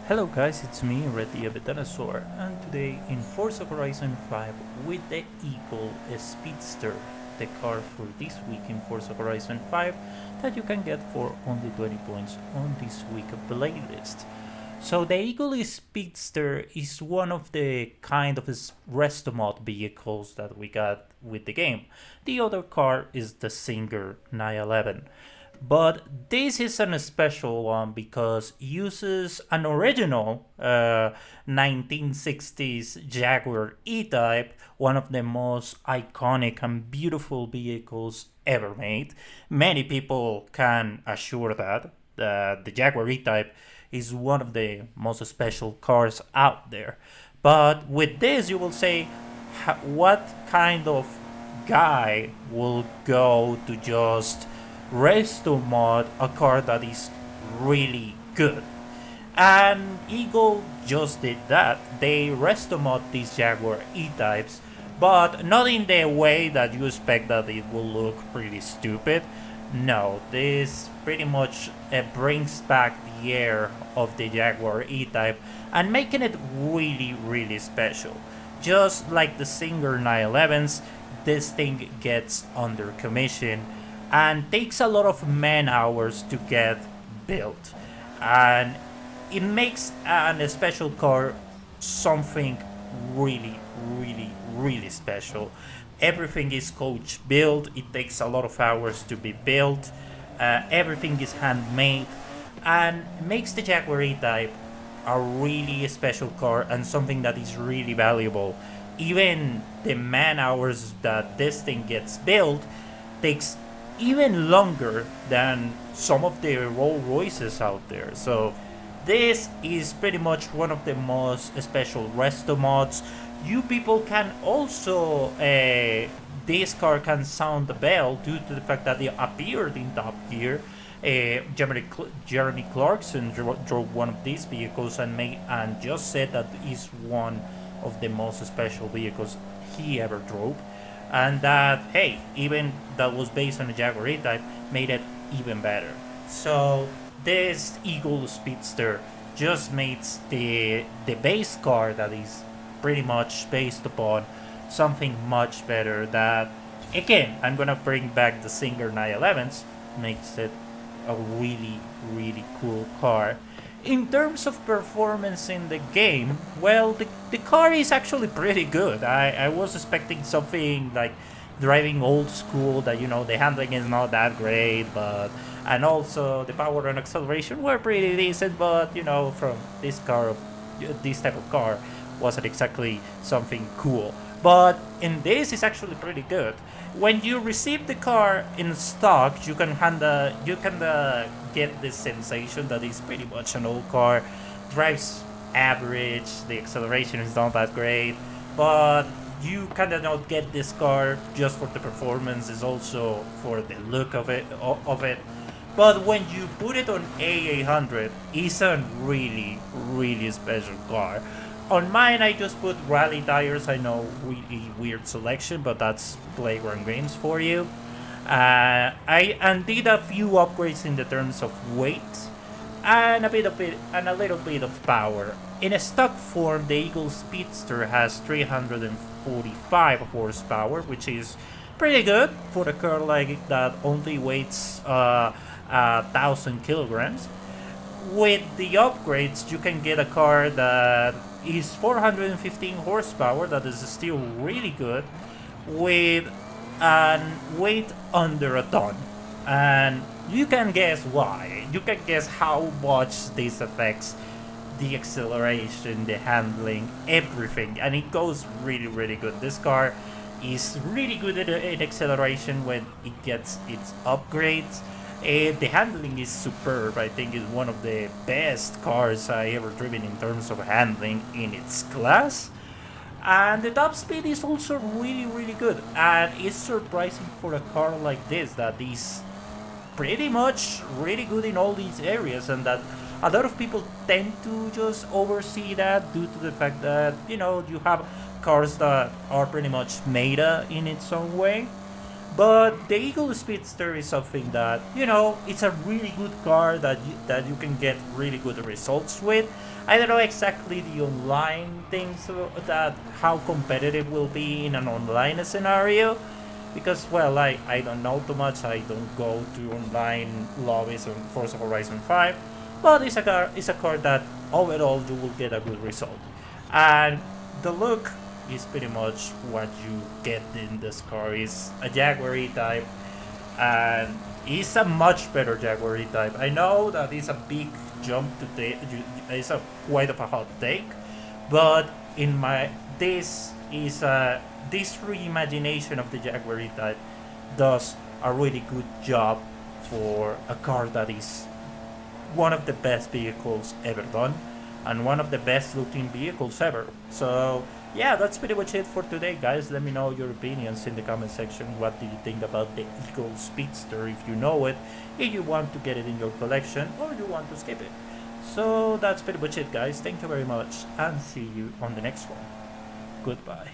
Hello guys, it's me, Reddy the Dinosaur, and today in Forza Horizon 5 with the Eagle Speedster, the car for this week in Forza Horizon 5 that you can get for only 20 points on this week playlist. So the Eagle Speedster is one of the kind of resto mod vehicles that we got with the game. The other car is the Singer 911. But this is a special one because it uses an original 1960s Jaguar E-Type, one of the most iconic and beautiful vehicles ever made. Many people can assure that the Jaguar E-Type is one of the most special cars out there. But with this, you will say, what kind of guy will go to just resto mod a car that is really good? And Eagle just did that. They resto mod these Jaguar E-Types, but not in the way that you expect that it will look pretty stupid. No, this pretty much brings back the air of the Jaguar E-Type and making it really special. Just like the Singer 911s, this thing gets under commission and takes a lot of man hours to get built, and it makes a special car something really special. Everything is coach built. It takes a lot of hours to be built. Everything is handmade and makes the Jaguar E-Type a really special car and something that is really valuable. Even the man hours that this thing gets built takes even longer than some of the Rolls-Royces out there. So this is pretty much one of the most special resto mods. You people can also this car can sound the bell due to the fact that it appeared in Top Gear. Jeremy Clarkson drove one of these vehicles and just said that is one of the most special vehicles he ever drove, and that, hey, even that was based on a Jaguar E-Type, made it even better. So this Eagle Speedster just makes the base car that is pretty much based upon something much better. That, again, I'm gonna bring back the Singer 911s, makes it a really cool car. In terms of performance in the game, well, the car is actually pretty good. I was expecting something like driving old school, that, you know, the handling is not that great, but and also the power and acceleration were pretty decent, but, you know, from this type of car wasn't exactly something cool. But in this, it's actually pretty good. When you receive the car in stock, you can get this sensation that it's pretty much an old car. Drives average, the acceleration is not that great, but you kind of not get this car just for the performance, it's also for the look of it. But when you put it on A800, it's a really special car. On mine, I just put rally tires. I know, really weird selection, but that's playground games for you. I did a few upgrades in the terms of weight and a little bit of power. In a stock form, the Eagle Speedster has 345 horsepower, which is pretty good for a car like that only weighs 1,000 kilograms. With the upgrades, you can get a car that is 415 horsepower, that is still really good, with a weight under a ton. And you can guess why. You can guess how much this affects the acceleration, the handling, everything. And it goes really good. This car is really good in acceleration when it gets its upgrades. The handling is superb. I think it's one of the best cars I ever driven in terms of handling in its class. And the top speed is also really good. And it's surprising for a car like this that is pretty much really good in all these areas, and that a lot of people tend to just oversee that due to the fact that, you know, you have cars that are pretty much meta in its own way. But the Eagle Speedster is something that, you know, it's a really good car that you can get really good results with. I don't know exactly the online things that how competitive will be in an online scenario, because well, I don't know too much. I don't go to online lobbies on Forza Horizon 5, but it's a car that overall you will get a good result, and the look is pretty much what you get in this car. Is a Jaguar type, and it's a much better Jaguar type. I know that it's a big jump to take. It's a quite of a hot take, but in my this reimagination of the Jaguar type does a really good job for a car that is one of the best vehicles ever done and one of the best looking vehicles ever. So yeah, that's pretty much it for today, guys. Let me know your opinions in the comment section. What do you think about the Eagle Speedster, if you know it, if you want to get it in your collection, or you want to skip it. So that's pretty much it, guys. Thank you very much, and see you on the next one. Goodbye.